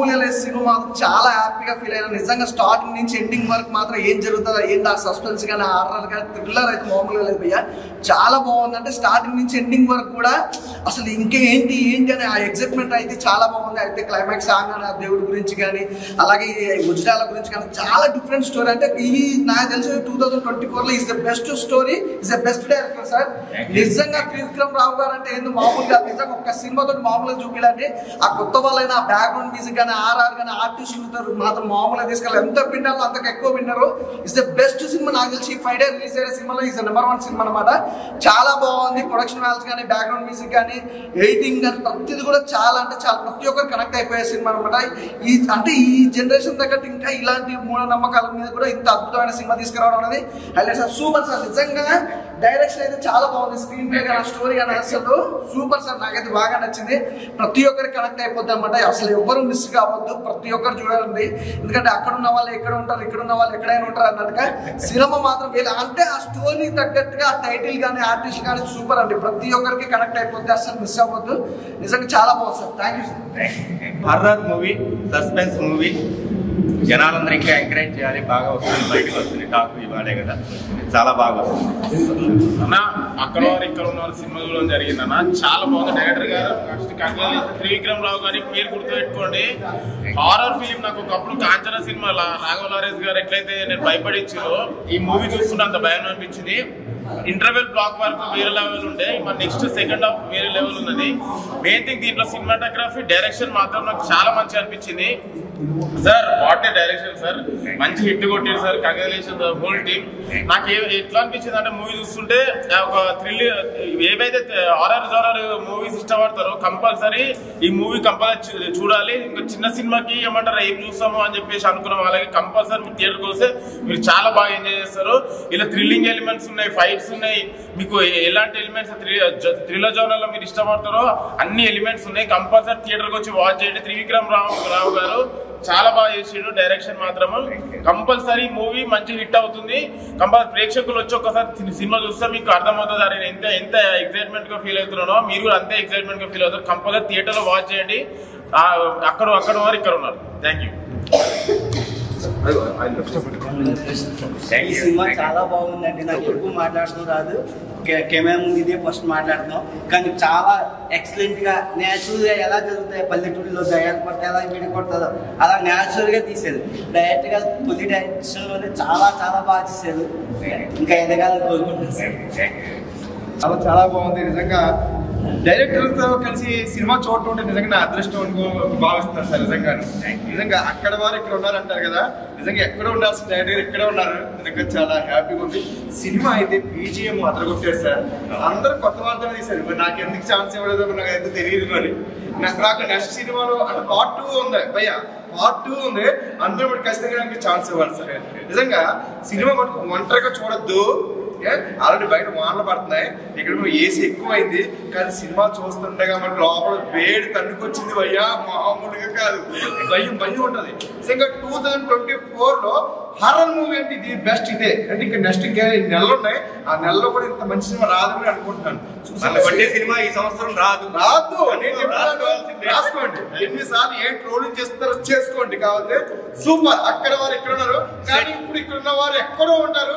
మామూలుగా లేదు సినిమా చాలా హ్యాపీగా ఫీల్ అయినా నిజంగా స్టార్టింగ్ నుంచి ఎండింగ్ వరకు మాత్రం ఏం జరుగుతుందో ఏంటి ఆ సస్పెన్స్ కానీ హారర్ కానీ థ్రిల్లర్ అయితే మామూలుగా లేదు భయ్య చాలా బాగుంది అంటే స్టార్టింగ్ నుంచి ఎండింగ్ వరకు కూడా అసలు ఇంకేంటి అనే ఆ ఎగ్జైట్మెంట్ అయితే చాలా బాగుంది అయితే క్లైమాక్స్ సాంగ్ అని ఆ దేవుడి గురించి కానీ అలాగే గుజరాల గురించి కానీ చాలా డిఫరెంట్ స్టోరీ అంటే ఇది నాకు తెలిసి 2024లో is the best story is the best director sir నిజంగా త్రివిక్రమ్ రావు గారు అంటే ఏందో మామూలుగా నిజంగా ఒక్క సినిమాతో మామూలుగా చూపించాలంటే ఆ కొత్త వాళ్ళైనా ఆ బ్యాక్గ్రౌండ్ మ్యూజిక్ కానీ ఆర్ఆర్ కానీ ఆర్టిస్టులు మాత్రం మామూలుగా తీసుకెళ్ళి ఎంత విన్నారో అంతకు ఎక్కువ విన్నారు ఇస్ ద బెస్ట్ సినిమా నాకు తెలిసి ఫ్రైడే రిలీజ్ అయిన సినిమాలో ఈజ్ నెంబర్ 1 సినిమా అనమాట చాలా బాగుంది ప్రొడక్షన్ వాల్యూస్ కానీ బ్యాక్గ్రౌండ్ మ్యూజిక్ కానీ ఎడిటింగ్ కానీ ప్రతిది కూడా చాలా అంటే చాలా ప్రతి ఒక్కరు కనెక్ట్ అయిపోయే సినిమా అనమాట ఈ జనరేషన్ తగ్గట్టు ఇంకా ఇలాంటి మూఢనమ్మకాల మీద కూడా ఇంత అద్భుతమైన సినిమా తీసుకురావడం అనేది హైలైట్ సార్ సూపర్ సార్ నిజంగా డైరెక్షన్ అయితే చాలా బాగుంది స్క్రీన్ ప్లే కానీ స్టోరీ కానీ అసలు సూపర్ సార్ నాకైతే బాగా నచ్చింది ప్రతి ఒక్కరికి కనెక్ట్ అయిపోద్ది అనమాట అసలు ఎవరు మిస్ కావద్దు ప్రతి ఒక్కరు చూడాలండి ఎందుకంటే అక్కడ ఉన్న వాళ్ళు ఎక్కడ ఉంటారు ఇక్కడ ఉన్న వాళ్ళు ఎక్కడైనా ఉంటారు అన్నట్టుగా సినిమా మాత్రం అంటే ఆ స్టోరీ తగ్గట్టుగా ఆ టైటిల్ కానీ ఆర్టిస్ట్ కానీ సూపర్ అండి ప్రతి ఒక్కరికి కనెక్ట్ అయిపోద్ది అసలు మిస్ అవ్వద్దు నిజంగా చాలా బాగుంది sir thank you sir horror movie suspense movie జనాలందరూ ఇంకా ఎంకరేజ్ చేయాలి బాగా వస్తుంది బయటకు వస్తుంది టాక్ ఇవ్వాలే కదా చాలా బాగా వస్తుంది అన్న అక్కడ ఇక్కడ ఉన్న సినిమా చూడడం జరిగిందన్న చాలా బాగుంది డైరెక్టర్ గారు త్రివిక్రమ్ రావు గారి పేరు గుర్తుపెట్టుకోండి హారర్ ఫిలిం నాకు ఒకప్పుడు కాంచన సినిమా రాఘవ లారెన్స్ గారు ఎట్లయితే నేను భయపడించారో ఈ మూవీ చూస్తుంటే అంత భయం అనిపించింది ఇంటర్వెల్ బ్లాక్ వరకు వేరే లెవెల్ ఉండే మన నెక్స్ట్ సెకండ్ హాఫ్ వేరే లెవెల్ ఉన్నది మెయిన్ థింగ్ దీంట్లో సినిమాటోగ్రఫీ డైరెక్షన్ మాత్రం నాకు చాలా మంచిగా అనిపించింది sir what a direction sir మంచి హిట్ కొట్టారు సార్ కంగ్రాచులేషన్ హోల్ టీమ్ నాకు ఎట్లా అనిపించింది అంటే మూవీ చూస్తుంటే ఒక థ్రిల్ ఏవైతే హారర్ జారర్ మూవీస్ ఇష్టపడతారో కంపల్సరీ ఈ మూవీ కంపల్సరీ చూడాలి ఇంకా చిన్న సినిమాకి ఏమంటారు ఏం చూస్తాము అని చెప్పేసి అనుకున్న వాళ్ళకి కంపల్సరీ మీరు థియేటర్కి వస్తే మీరు చాలా బాగా ఎంజాయ్ చేస్తారు ఇలా థ్రిల్లింగ్ ఎలిమెంట్స్ ఉన్నాయి ఫైట్స్ ఉన్నాయి మీకు ఎలాంటి ఎలిమెంట్స్ థ్రిల్లర్ జోనర్లో మీరు ఇష్టపడతారో అన్ని ఎలిమెంట్స్ ఉన్నాయి కంపల్సరీ థియేటర్కి వచ్చి వాచ్ చేయండి త్రివిక్రమ్ రావు గారు చాలా బాగా చేసిండు డైరెక్షన్ మాత్రము కంపల్సరీ మూవీ మంచి హిట్ అవుతుంది కంపల్సరీ ప్రేక్షకులు వచ్చి ఒకసారి సినిమా చూస్తే మీకు అర్థమవుతుంది అరే ఎంత ఎక్సైట్మెంట్ గా ఫీల్ అవుతున్నానో మీరు కూడా అంతే ఎక్సైట్మెంట్ గా ఫీల్ అవుతారు కంపల్సరీ థియేటర్ లో వాచ్ చేయండి అక్కడ వారు ఇక్కడ ఉన్నారు థ్యాంక్ యూ ఈ సినిమా చాలా బాగుందండి నాకు ఎక్కువ మాట్లాడుతూ రాదు కెమెరా ముందు ఇదే ఫస్ట్ మాట్లాడుతున్నాం కానీ చాలా ఎక్సలెంట్ గా న్యాచురల్ గా ఎలా జరుగుతాయి పల్లెటూరులో దయాలు పడితే ఎలా విడిపడుతుందో అలా న్యాచురల్ గా తీసేది డైరెక్ట్ గా తొలి డైరెక్షన్ లోనే చాలా చాలా బాగా చేసేది ఇంకా ఎదగాలని కోరుకుంటున్నాను చాలా బాగుంది నిజంగా డైరెక్టర్తో కలిసి సినిమా చూడటం ఉంటే నిజంగా నా అదృష్టం భావిస్తున్నాను సార్ నిజంగా అక్కడ వారు ఇక్కడ ఉన్నారంటారు కదా నిజంగా ఎక్కడ ఉండాల్సిన డైరెక్టర్ ఇక్కడే ఉన్నారు నిజంగా చాలా హ్యాపీగా ఉంది సినిమా అయితే బీజిఎం అదరగొట్టారు సార్ అందరూ కొత్త వార్తలు తీశారు నాకు ఎందుకు ఛాన్స్ ఇవ్వలేదో నాకు అయితే తెలియదు మరి నాకు నెక్స్ట్ సినిమాలో అంటే పార్ట్ 2 ఉంది భయ్య పార్ట్ 2 ఉంది అందరూ కూడా ఖచ్చితంగా నాకు ఛాన్స్ ఇవ్వాలి సార్ నిజంగా సినిమా మటుకు ఒంటరిగా చూడొద్దు ఆల్రెడీ బయట వానలు పడుతున్నాయి ఇక్కడ ఏసీ ఎక్కువైంది కానీ సినిమా చూస్తుండగా మనకు లోపల వేడి తన్నుకొచ్చింది భయ్యా మామూలుగా కాదు భయం ఉంటది నిజంగా 2024లో హారర్ మూవీ అంటే ఇది బెస్ట్ ఇదే అంటే ఇంకా నెక్స్ట్ ఇంకా నెలలు ఉన్నాయి ఆ నెలలో కూడా ఇంత మంచి సినిమా రాదని అనుకుంటున్నాను సినిమా ఈ సంవత్సరం రాదు రాసుకోండి ఎన్నిసార్లు ఏం ట్రోలింగ్ చేస్తారో చేసుకోండి కావాలి సూపర్ అక్కడ వారు ఎక్కడ ఉన్నారు కానీ ఇప్పుడు ఇక్కడ ఉన్న వారు ఎక్కడో ఉంటారు